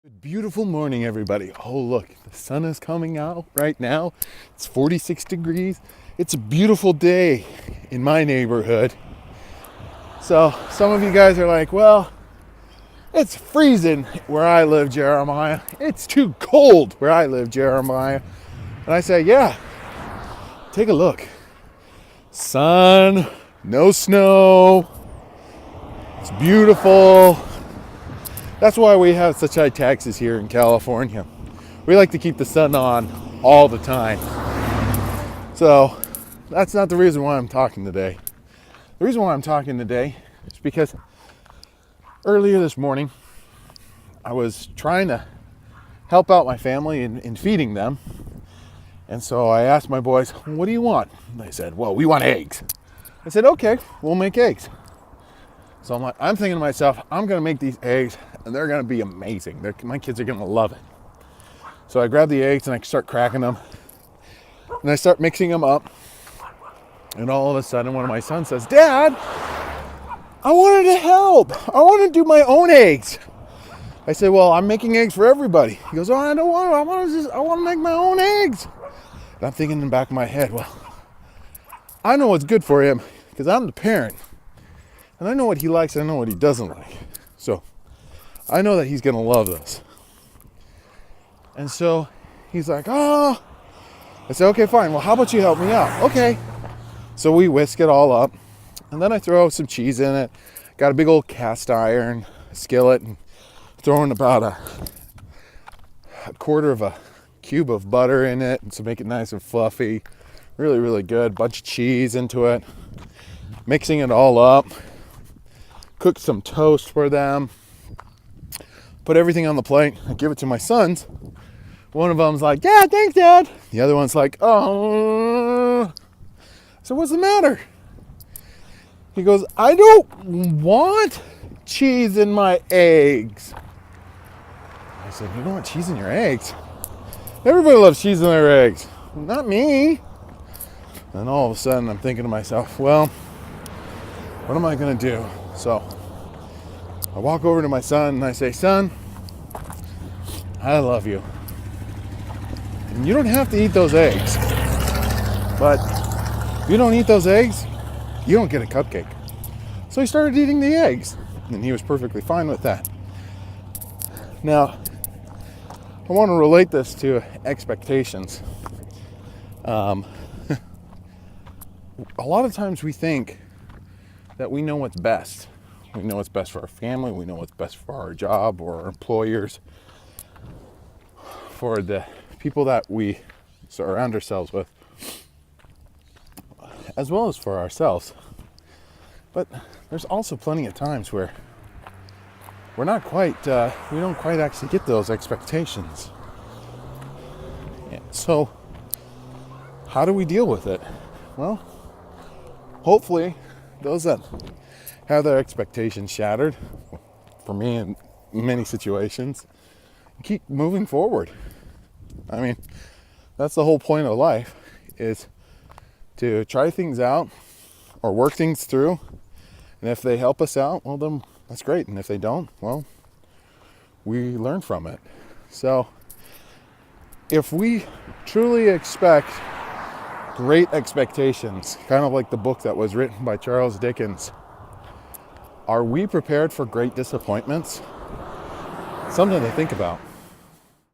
Beautiful morning, everybody. Oh, look, the sun is coming out right now. It's 46 degrees. It's a beautiful day in my neighborhood. So some of you guys are like, well, it's freezing where I live, Jeremiah. It's too cold where I live, Jeremiah. And I say, yeah, take a look. Sun, no snow. It's beautiful. That's why we have such high taxes here in California. We like to keep the sun on all the time. So that's not the reason why I'm talking today. The reason why I'm talking today is because earlier this morning, I was trying to help out my family in feeding them. And so I asked my boys, what do you want? And they said, well, we want eggs. I said, okay, we'll make eggs. So I'm thinking to myself, I'm going to make these eggs and they're going to be amazing. My kids are going to love it. So I grab the eggs and I start cracking them. And I start mixing them up. And all of a sudden, one of my sons says, Dad, I wanted to help. I want to do my own eggs. I said, well, I'm making eggs for everybody. He goes, oh, I don't want to. I want to make my own eggs. And I'm thinking in the back of my head, well, I know what's good for him because I'm the parent. And I know what he likes, and I know what he doesn't like. So I know that he's going to love this. And so he's like, oh. I said, okay, fine. Well, how about you help me out? Okay. So we whisk it all up. And then I throw some cheese in it. Got a big old cast iron skillet and throwing about a quarter of a cube of butter in it and to make it nice and fluffy. Really, really good. Bunch of cheese into it. Mixing it all up. Cook some toast for them. Put everything on the plate. I give it to my sons. One of them's like, yeah, thanks, Dad. The other one's like, oh. So what's the matter? He goes, I don't want cheese in my eggs. I said, you don't want cheese in your eggs? Everybody loves cheese in their eggs. Not me. And all of a sudden, I'm thinking to myself, well, what am I going to do? So I walk over to my son and I say, son, I love you. And you don't have to eat those eggs. But if you don't eat those eggs, you don't get a cupcake. So he started eating the eggs. And he was perfectly fine with that. Now, I want to relate this to expectations. A lot of times we think that we know what's best. We know what's best for our family. We know what's best for our job or our employers, for the people that we surround ourselves with, as well as for ourselves. But there's also plenty of times where we don't quite actually get those expectations. And so how do we deal with it? Well, hopefully those that have their expectations shattered, for me in many situations, keep moving forward. I mean, that's the whole point of life, is to try things out or work things through. And if they help us out, well, then that's great. And if they don't, well, we learn from it. So if we truly expect great expectations, kind of like the book that was written by Charles Dickens, are we prepared for great disappointments? Something to think about.